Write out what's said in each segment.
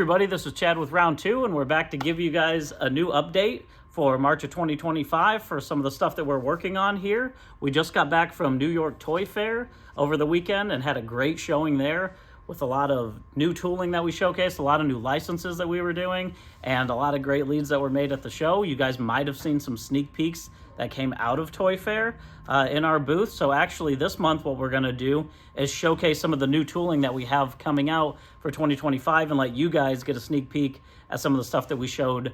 everybody, this is Chad with Round 2, and we're back to give you guys a new update for March of 2025 for some of the stuff that we're working on here. We just got back from New York Toy Fair over the weekend and had a great showing there with a lot of new tooling that we showcased, a lot of new licenses that we were doing, and a lot of great leads that were made at the show. You guys might have seen some sneak peeks that came out of Toy Fair in our booth. So actually this month what we're going to do is showcase some of the new tooling that we have coming out for 2025 and let you guys get a sneak peek at some of the stuff that we showed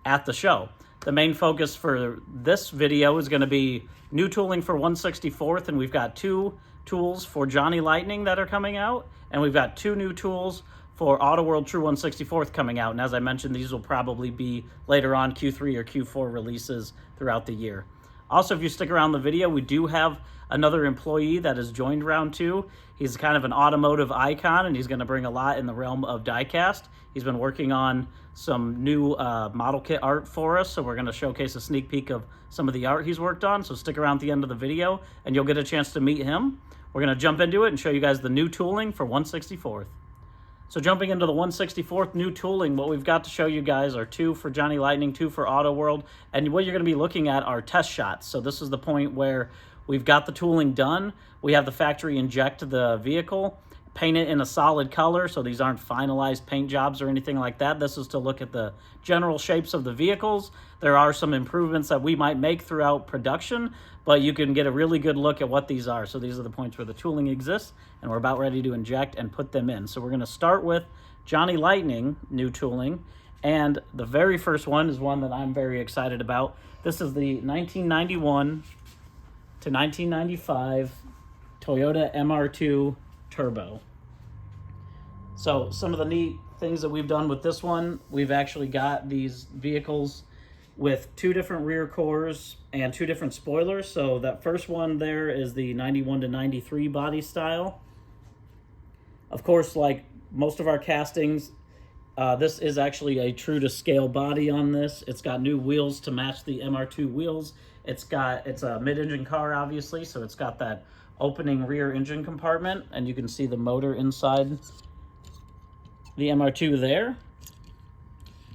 at the show. The main focus for this video is going to be new tooling for 1/64th, and we've got two tools for Johnny Lightning that are coming out, and we've got two new tools for Autoworld True 1/64th coming out. And as I mentioned, these will probably be later on Q3 or Q4 releases throughout the year. Also, if you stick around the video, we do have another employee that has joined Round 2. He's kind of an automotive icon, and he's going to bring a lot in the realm of diecast. He's been working on some new model kit art for us, so we're going to showcase a sneak peek of some of the art he's worked on. So stick around at the end of the video, and you'll get a chance to meet him. We're going to jump into it and show you guys the new tooling for 1/64th. So jumping into the 1/64th new tooling, what we've got to show you guys are two for Johnny Lightning, two for Autoworld, and what you're going to be looking at are test shots. So this is the point where we've got the tooling done. We have the factory inject the vehicle, paint it in a solid color, so these aren't finalized paint jobs or anything like that. This is to look at the general shapes of the vehicles. There are some improvements that we might make throughout production, but you can get a really good look at what these are. So these are the points where the tooling exists, and we're about ready to inject and put them in. So we're going to start with Johnny Lightning new tooling, and the very first one is one that I'm very excited about. This is the 1991 to 1995 Toyota MR2 Turbo. So some of the neat things that we've done with this one, we've actually got these vehicles with two different rear cores and two different spoilers. So that first one there is the 91 to 93 body style. Of course, like most of our castings, this is actually a true to scale body on this. It's got new wheels to match the MR2 wheels. It's a mid-engine car, obviously, so it's got that opening rear engine compartment, and you can see the motor inside the MR2 there.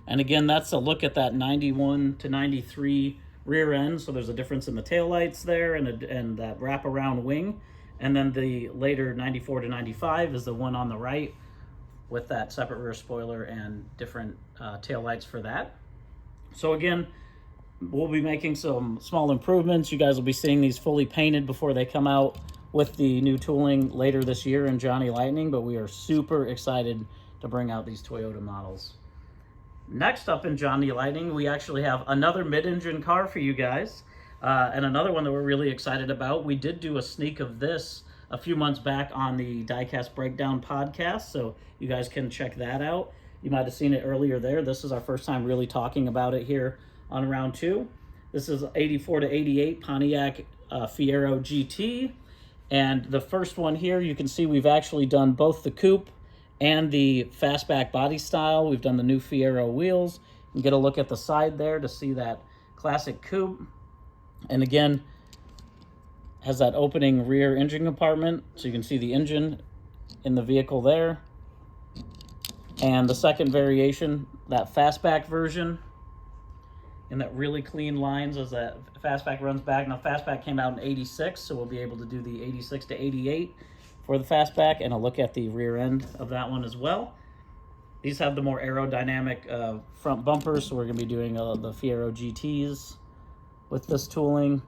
And again, that's a look at that 91 to 93 rear end. So there's a difference in the taillights there and that wraparound wing. And then the later 94 to 95 is the one on the right with that separate rear spoiler and different taillights for that. So again, we'll be making some small improvements. You guys will be seeing these fully painted before they come out with the new tooling later this year in Johnny Lightning, but we are super excited to bring out these Toyota models. Next up in Johnny Lightning, we actually have another mid-engine car for you guys, and another one that we're really excited about. We did do a sneak of this a few months back on the Diecast Breakdown podcast, so you guys can check that out. You might have seen it earlier there. This is our first time really talking about it here on Round 2. This is 84 to 88 Pontiac Fiero GT, and the first one here, you can see we've actually done both the coupe and the fastback body style. We've done the new Fiero wheels. You can get a look at the side there to see that classic coupe. And again, has that opening rear engine compartment, so you can see the engine in the vehicle there. And the second variation, that fastback version, and that really clean lines as that fastback runs back. Now, fastback came out in 86, so we'll be able to do the 86 to 88 for the fastback, and a look at the rear end of that one as well. These have the more aerodynamic front bumpers, so we're going to be doing the Fiero GTs with this tooling.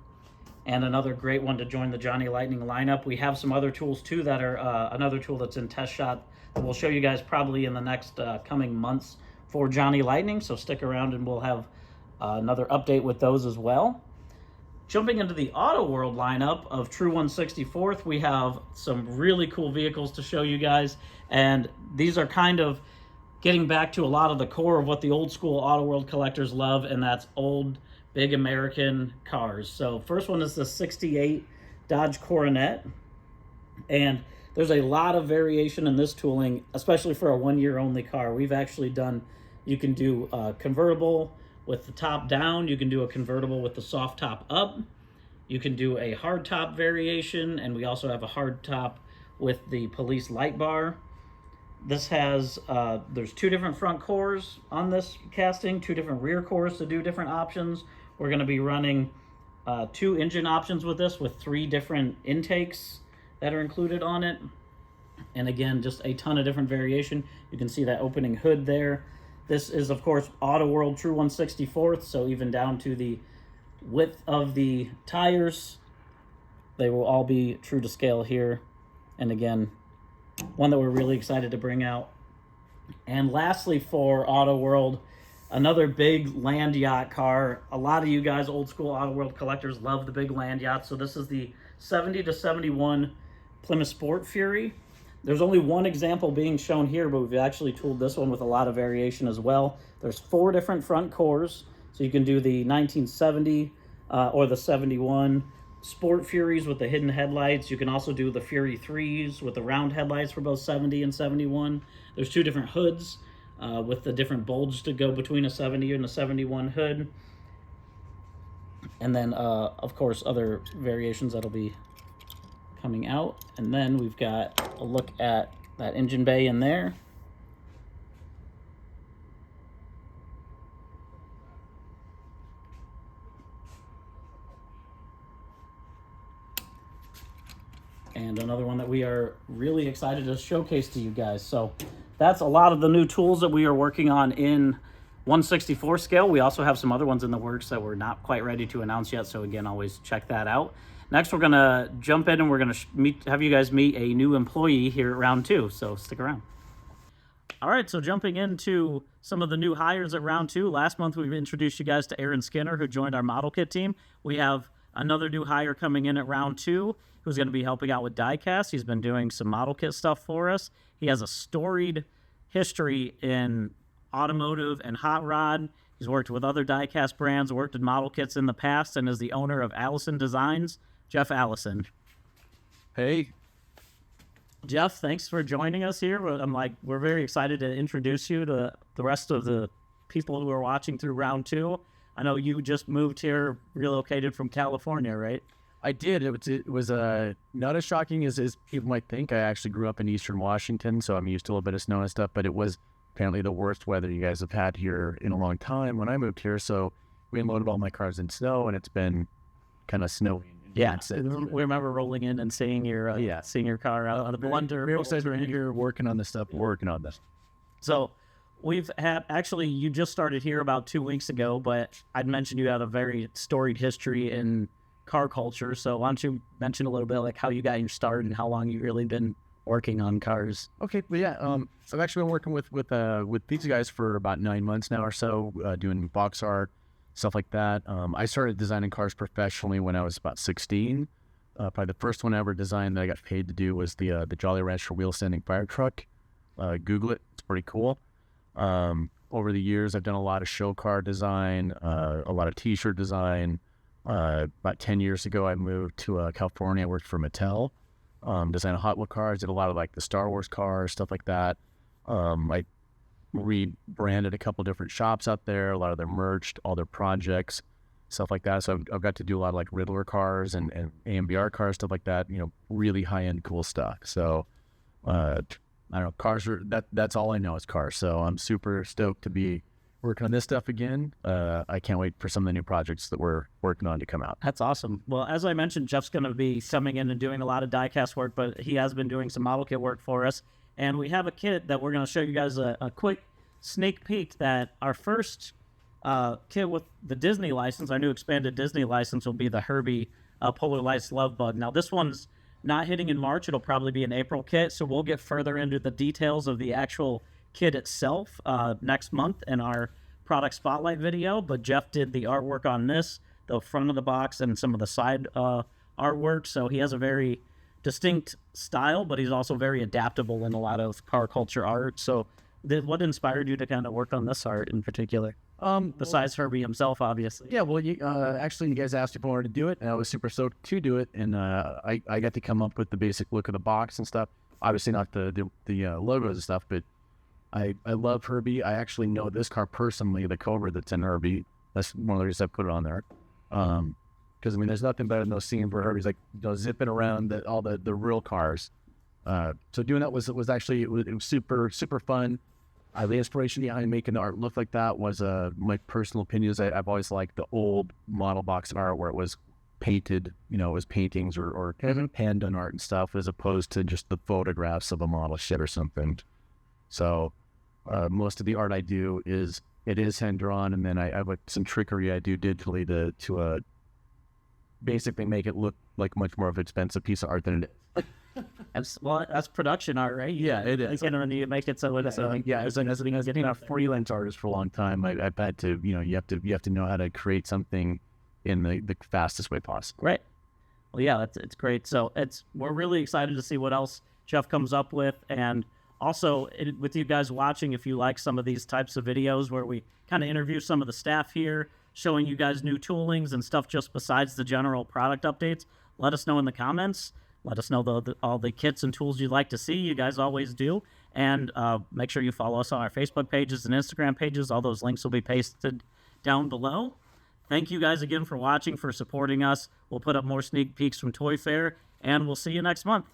And another great one to join the Johnny Lightning lineup. We have some other tools too that are another tool that's in test shot that we'll show you guys probably in the next coming months for Johnny Lightning, so stick around and we'll have another update with those as well. Jumping into the Autoworld lineup of True 1/64th, we have some really cool vehicles to show you guys, and these are kind of getting back to a lot of the core of what the old school Autoworld collectors love, and that's old, big American cars. So first one is the 68 Dodge Coronet, and there's a lot of variation in this tooling, especially for a one-year only car. We've actually done, you can do a convertible with the top down, you can do a convertible with the soft top up, you can do a hard top variation, and we also have a hard top with the police light bar. This has, there's two different front cores on this casting, two different rear cores to do different options. We're going to be running two engine options with this, with three different intakes that are included on it. And again, just a ton of different variation. You can see that opening hood there. This is, of course, Auto World True 1/64, so even down to the width of the tires, they will all be true to scale here. And again, one that we're really excited to bring out. And lastly, for Auto World, another big land yacht car. A lot of you guys, old school Auto World collectors, love the big land yacht. So this is the 70 to 71 Plymouth Sport Fury. There's only one example being shown here, but we've actually tooled this one with a lot of variation as well. There's four different front cores, so you can do the 1970 or the 71 Sport Furies with the hidden headlights. You can also do the Fury 3s with the round headlights for both 70 and 71. There's two different hoods with the different bulge to go between a 70 and a 71 hood. And then, of course, other variations that'll be coming out. And then we've got a look at that engine bay in there. And another one that we are really excited to showcase to you guys. So that's a lot of the new tools that we are working on in 1/64 scale. We also have some other ones in the works that we're not quite ready to announce yet. So again, always check that out. Next, we're going to jump in and we're going to have you guys meet a new employee here at Round 2, so stick around. All right, so jumping into some of the new hires at Round 2. Last month, we introduced you guys to Aaron Skinner, who joined our model kit team. We have another new hire coming in at Round 2, who's going to be helping out with diecast. He's been doing some model kit stuff for us. He has a storied history in automotive and hot rod. He's worked with other diecast brands, worked in model kits in the past, and is the owner of Allison Designs. Jeff Allison. Hey. Jeff, thanks for joining us here. We're very excited to introduce you to the rest of the people who are watching through Round 2. I know you just moved here, relocated from California, right? I did. It was not as shocking as people might think. I actually grew up in Eastern Washington, so I'm used to a little bit of snow and stuff, but it was apparently the worst weather you guys have had here in a long time when I moved here. So we unloaded all my cars in snow, and it's been kind of snowy. Yeah, we remember rolling in and seeing your car out of the wonder. We're excited to be here working on this stuff. Working on this. So we've had, actually, you just started here about 2 weeks ago, but I'd mentioned you had a very storied history in car culture. So why don't you mention a little bit like how you got your start and how long you've really been working on cars? Okay, well, yeah. So I've actually been working with these guys for about 9 months now or so, doing box art, stuff like that. I started designing cars professionally when I was about 16. Probably the first one I ever designed that I got paid to do was the Jolly Rancher wheel standing fire truck. Google it; it's pretty cool. Over the years, I've done a lot of show car design, a lot of T-shirt design. About 10 years ago, I moved to California. I worked for Mattel, designing Hot Wheels cars. Did a lot of like the Star Wars cars, stuff like that. I rebranded a couple different shops out there. A lot of their merched, all their projects, stuff like that. So I've got to do a lot of like Riddler cars and AMBR cars, stuff like that. You know, really high end, cool stuff. So I don't know, cars are that's all I know is cars. So I'm super stoked to be working on this stuff again. I can't wait for some of the new projects that we're working on to come out. That's awesome. Well, as I mentioned, Jeff's going to be coming in and doing a lot of diecast work, but he has been doing some model kit work for us. And we have a kit that we're going to show you guys a quick sneak peek that our first kit with the Disney license, our new expanded Disney license, will be the Herbie Polar Lights Love Bug. Now, this one's not hitting in March. It'll probably be an April kit, so we'll get further into the details of the actual kit itself next month in our product spotlight video. But Jeff did the artwork on this, the front of the box and some of the side artwork, so he has a very distinct style, but he's also very adaptable in a lot of car culture art. So what inspired you to kind of work on this art in particular? Besides Herbie himself, obviously. Yeah, well, actually, you guys asked if I wanted to do it, and I was super stoked to do it, and I got to come up with the basic look of the box and stuff. Obviously, not the logos and stuff, but I love Herbie. I actually know this car personally, the Cobra that's in Herbie. That's one of the reasons I put it on there. Because, I mean, there's nothing better than those scenes where Herbie's like, zipping around all the real cars. So doing that was actually it was super super fun. The inspiration behind making the art look like that was my personal opinion is I've always liked the old model box art where it was painted, it was paintings or hand done art and stuff, as opposed to just the photographs of a model ship or something. So most of the art I do is hand drawn, and then I have some trickery I do digitally to basically make it look like much more of an expensive piece of art than it is. That's production art, right? Yeah, it is. You make it so it's As a freelance artist for a long time, I've had to, you have to know how to create something in the fastest way possible. Right. Well, yeah, it's great. So we're really excited to see what else Jeff comes up with, and also with you guys watching, if you like some of these types of videos where we kind of interview some of the staff here, showing you guys new toolings and stuff just besides the general product updates, let us know in the comments. Let us know all the kits and tools you'd like to see. You guys always do. And make sure you follow us on our Facebook pages and Instagram pages. All those links will be pasted down below. Thank you guys again for watching, for supporting us. We'll put up more sneak peeks from Toy Fair, and we'll see you next month.